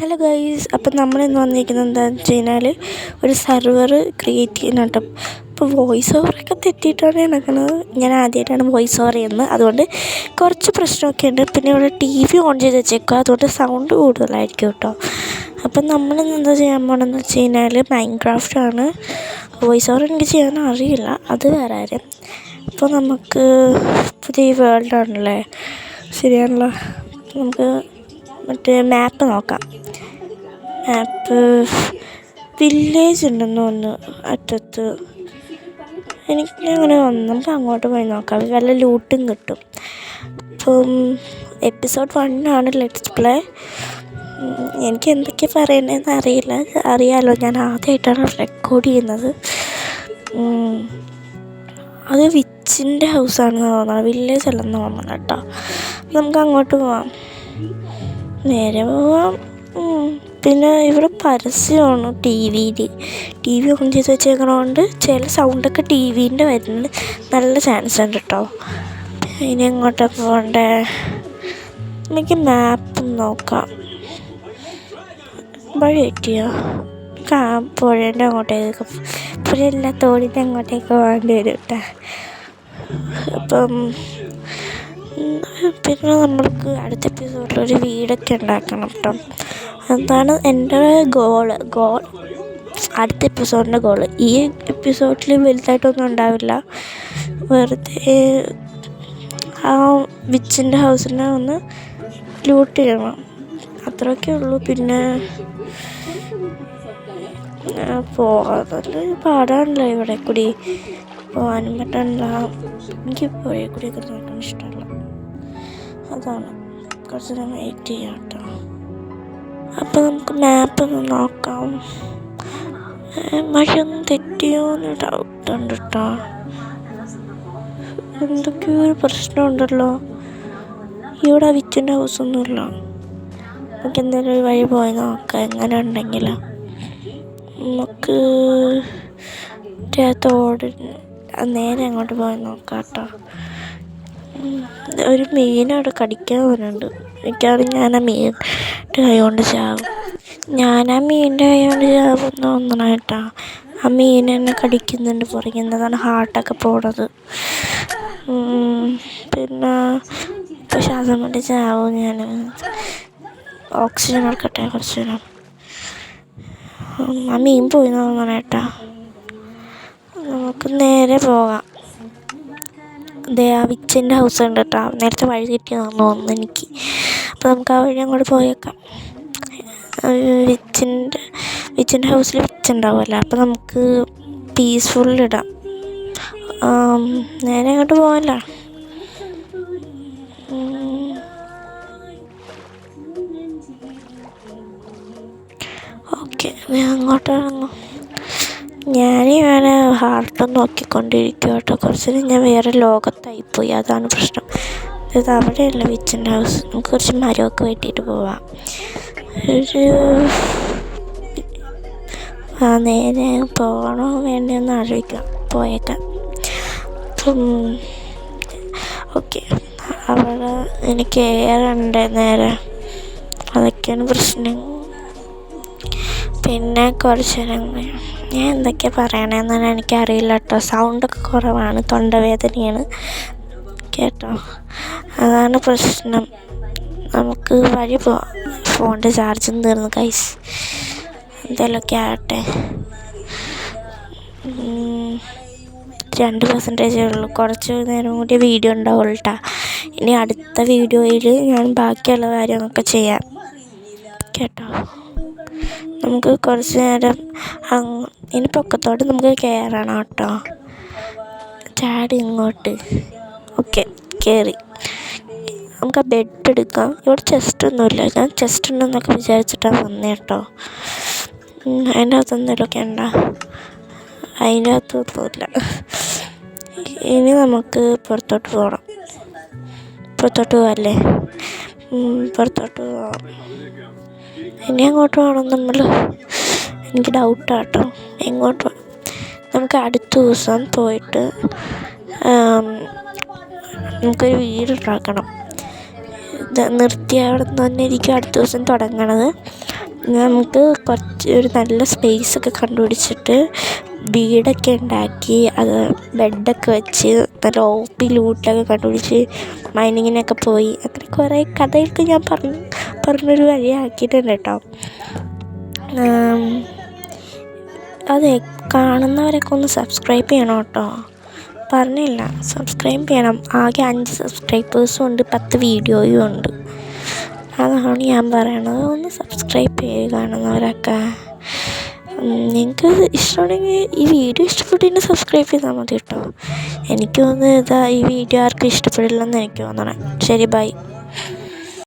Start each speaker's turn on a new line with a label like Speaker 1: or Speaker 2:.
Speaker 1: Hello guys, അപ്പം നമ്മളിന്ന് വന്നിരിക്കുന്നത് എന്താണെന്ന് വെച്ച് കഴിഞ്ഞാൽ ഒരു സെർവർ ക്രിയേറ്റ് ചെയ്യുന്നുണ്ട്. ഇപ്പോൾ വോയിസ് ഓവറൊക്കെ തെറ്റിയിട്ടാണ് നടക്കുന്നത്. ഞാൻ ആദ്യമായിട്ടാണ് വോയിസ് ഓവർ ചെയ്യുന്നത്, അതുകൊണ്ട് കുറച്ച് പ്രശ്നമൊക്കെ ഉണ്ട്. പിന്നെ ഇവിടെ TV ഓൺ ചെയ്ത് വെച്ചേക്കുക, അതുകൊണ്ട് സൗണ്ട് കൂടുതലായിരിക്കും കേട്ടോ. അപ്പം നമ്മളിന്ന് എന്താ ചെയ്യാൻ പോകണമെന്ന് വെച്ച് കഴിഞ്ഞാൽ മൈൻക്രാഫ്റ്റാണ്. വോയിസ് ഓവർ എനിക്ക് ചെയ്യാൻ അറിയില്ല, അത് വേറെ കാര്യം. അപ്പോൾ നമുക്ക് പുതിയ വേൾഡാണല്ലേ, ശരിയാണല്ലോ. നമുക്ക് മറ്റേ മാപ്പ് നോക്കാം. മാപ്പ് വില്ലേജ് ഉണ്ടെന്ന് തോന്നുന്നു അറ്റത്ത്. എനിക്ക് അങ്ങനെ വന്നു, നമുക്ക് അങ്ങോട്ട് പോയി നോക്കാം, വല്ല ലൂട്ടും കിട്ടും. അപ്പം episode 1 ആണ് ലെറ്റ്സ് പ്ലേ. എനിക്ക് എന്തൊക്കെയാണ് പറയണതെന്ന് അറിയാമല്ലോ, ഞാൻ ആദ്യമായിട്ടാണ് റെക്കോർഡ് ചെയ്യുന്നത്. അത് വിച്ചിൻ്റെ ഹൗസാണെന്ന് തോന്നണം, വില്ലേജ് അല്ലെന്ന് തോന്നണം കേട്ടോ. നമുക്ക് അങ്ങോട്ട് പോവാം, നേരെ പോവാം. പിന്നെ ഇവിടെ പരസ്യമാണ് ടി വി ഓൺ ചെയ്ത് വെച്ചേക്കണോണ്ട് ചില സൗണ്ടൊക്കെ TVൻ്റെ വരുന്നത് നല്ല ചാൻസ് ഉണ്ട് കേട്ടോ. ഇനി എങ്ങോട്ടാണ് പോകണ്ടേ? എനിക്ക് മാപ്പ് നോക്കാം. വഴി കിട്ടിയോ? പുഴേൻ്റെ അങ്ങോട്ടേക്ക്, പുഴയില്ല തോടിൻ്റെ അങ്ങോട്ടേക്ക് പോകേണ്ടി വരും കേട്ടോ. അപ്പം പിന്നെ നമ്മൾക്ക് അടുത്ത എപ്പിസോഡിലൊരു വീടൊക്കെ ഉണ്ടാക്കണം കേട്ടോ. അതാണ് എൻ്റെ ഗോൾ അടുത്ത എപ്പിസോഡിൻ്റെ ഗോൾ. ഈ എപ്പിസോഡിൽ വലുതായിട്ടൊന്നും ഉണ്ടാവില്ല, വെറുതെ ആ വിച്ചിൻ്റെ ഹൗസിനെ ഒന്ന് ലൂട്ട് ചെയ്യണം, അത്രയൊക്കെ ഉള്ളൂ. പിന്നെ പോകാതെ പാടാണല്ലോ, ഇവിടെ കൂടി പോകാനും പറ്റണില്ല. എനിക്ക് പുഴയെ കൂടിയൊക്കെ നോക്കാൻ ഇഷ്ടമല്ല, അതാണ് കുറച്ച് നേരം വെയിറ്റ് ചെയ്യാം കേട്ടോ. അപ്പോൾ നമുക്ക് മാപ്പ് ഒന്ന് നോക്കാം. വഴിയൊന്നും തെറ്റിയോന്ന് ഡൗട്ടുണ്ട് കേട്ടോ. എന്തൊക്കെയോ ഒരു പ്രശ്നമുണ്ടല്ലോ. ഇവിടെ വിച്ചിൻ്റെ ഹൗസൊന്നുമില്ല. നമുക്ക് എന്തെങ്കിലും ഒരു വഴി പോയി നോക്കാം, എങ്ങനെ ഉണ്ടെങ്കിൽ. നമുക്ക് തോട് നേരെ അങ്ങോട്ട് പോയി നോക്കാം കേട്ടോ. ഒരു മീനവിടെ കടിക്കാൻ വരുന്നുണ്ട്, മിക്കവാറും ഞാൻ ആ മീനിൻ്റെ കൈ കൊണ്ട് ചാവും. തോന്നണം കേട്ടോ. ആ മീൻ എന്നെ കടിക്കുന്നുണ്ട് പുറകുന്നതാണ് ഹാർട്ടൊക്കെ പോണത്. പിന്നെ ഇപ്പോൾ ശ്വാസം കൊണ്ട് ചാവും ഞാൻ. ഓക്സിജൻ എടുക്കട്ടെ കുറച്ച് നേരം. ആ മീൻ പോയി തോന്നണം കേട്ടോ. നമുക്ക് നേരെ പോകാം. ആ വിച്ചിൻ്റെ ഹൗസ് ഉണ്ട് കേട്ടോ, നേരത്തെ വഴി കിട്ടിയെന്ന് തോന്നുന്നു എനിക്ക്. അപ്പോൾ നമുക്ക് ആ വഴി അങ്ങോട്ട് പോയേക്കാം. വിച്ചിൻ്റെ ഹൗസിൽ വിച്ചുണ്ടാവുമല്ലോ, അപ്പോൾ നമുക്ക് പീസ്ഫുള്ളിടാം. നേരെ അങ്ങോട്ട് പോകാമല്ലോ. ഓക്കെ, ഞാൻ അങ്ങോട്ട് ഇറങ്ങും. ഞാനിവിടെ ഹാർട്ട് നോക്കിക്കൊണ്ടിരിക്കും കേട്ടോ. കുറച്ച് ഞാൻ വേറെ ലോകത്തായിപ്പോയി, അതാണ് പ്രശ്നം. ഇത് അവിടെയല്ല വിച്ചിൻ്റെ ഹൗസ്. നമുക്ക് കുറച്ച് മരമൊക്കെ വെട്ടിയിട്ട് പോവാം. നേരെ പോകണോ വേണ്ടതെന്ന് ആലോചിക്കാം, പോയേക്കാം. ഓക്കെ, അവിടെ എനിക്ക് ഏറുണ്ട് നേരെ, അതൊക്കെയാണ് പ്രശ്നം. പിന്നെ കുറച്ച് നേരം ഞാൻ എന്തൊക്കെയാണ് പറയണതെന്നാണ് എനിക്കറിയില്ല കേട്ടോ. സൗണ്ടൊക്കെ കുറവാണ്, തൊണ്ടവേദനയാണ് കേട്ടോ, അതാണ് പ്രശ്നം. നമുക്ക് വഴി പോവാം. ഫോണിൻ്റെ ചാർജും തീർന്നു ഗൈസ്, എന്തെങ്കിലുമൊക്കെ ആകട്ടെ. 2% ഉള്ളൂ, കുറച്ച് നേരം കൂടി വീഡിയോ ഉണ്ടാവുള്ളൂ കേട്ടോ. ഇനി അടുത്ത വീഡിയോയിൽ ഞാൻ ബാക്കിയുള്ള കാര്യങ്ങളൊക്കെ ചെയ്യാം കേട്ടോ. നമുക്ക് കുറച്ച് നേരം ഇനി പൊക്കത്തോട്ട് നമുക്ക് കയറണം കേട്ടോ. ചാടി ഇങ്ങോട്ട്. ഓക്കെ, കയറി. നമുക്ക് ആ ബെഡ് എടുക്കാം. ഇവിടെ ചെസ്റ്റൊന്നുമില്ല, ഞാൻ ചെസ്റ്റ് ഉണ്ടെന്നൊക്കെ വിചാരിച്ചിട്ടാണ് വന്നത് കേട്ടോ. അതിൻ്റെ അകത്ത് എന്തെങ്കിലുമൊക്കെ ഉണ്ടോ? അതിൻ്റെ അകത്തൊന്നുമില്ല. ഇനി നമുക്ക് പുറത്തോട്ട് പോകണം. പുറത്തോട്ട് പോകാമല്ലേ? പുറത്തോട്ട് പോകാം. ഇനി അങ്ങോട്ട് പോകണം നമ്മൾ. എനിക്ക് ഡൗട്ടാണ് കേട്ടോ, എങ്ങോട്ട് പോകണം. നമുക്ക് അടുത്ത ദിവസം പോയിട്ട് നമുക്കൊരു വീടുണ്ടാക്കണം. നിർത്തിയ അവിടെ നിന്ന് തന്നെ ഇരിക്കും അടുത്ത ദിവസം തുടങ്ങണത്. നമുക്ക് കുറച്ച് ഒരു നല്ല സ്പേസൊക്കെ കണ്ടുപിടിച്ചിട്ട് വീടൊക്കെ ഉണ്ടാക്കി അത് ബെഡൊക്കെ വെച്ച് നല്ല ലൂട്ടൊക്കെ കണ്ടുപിടിച്ച് മൈനിങ്ങിനൊക്കെ പോയി അങ്ങനെ കുറേ കഥയൊക്കെ ഞാൻ പറഞ്ഞൊരു വഴിയാക്കിയിട്ടുണ്ട് കേട്ടോ. അതെ, കാണുന്നവരൊക്കെ ഒന്ന് സബ്സ്ക്രൈബ് ചെയ്യണം കേട്ടോ. പറഞ്ഞില്ല, സബ്സ്ക്രൈബ് ചെയ്യണം. ആകെ 5 സബ്സ്ക്രൈബേഴ്സും ഉണ്ട്, 10 വീഡിയോയും ഉണ്ട്. അതാണ് ഞാൻ പറയണത്. ഒന്ന് സബ്സ്ക്രൈബ് ചെയ്യുക കാണുന്നവരൊക്കെ. നിങ്ങൾക്ക് ഇഷ്ടമുണ്ടെങ്കിൽ ഈ വീഡിയോ ഇഷ്ടപ്പെട്ടെങ്കിൽ സബ്സ്ക്രൈബ് ചെയ്താൽ മതി കേട്ടോ. എനിക്ക് തോന്നുന്നത് ഈ വീഡിയോ ആർക്കും ഇഷ്ടപ്പെടില്ലെന്ന് എനിക്ക് തോന്നണേ. ശരി, ബൈ.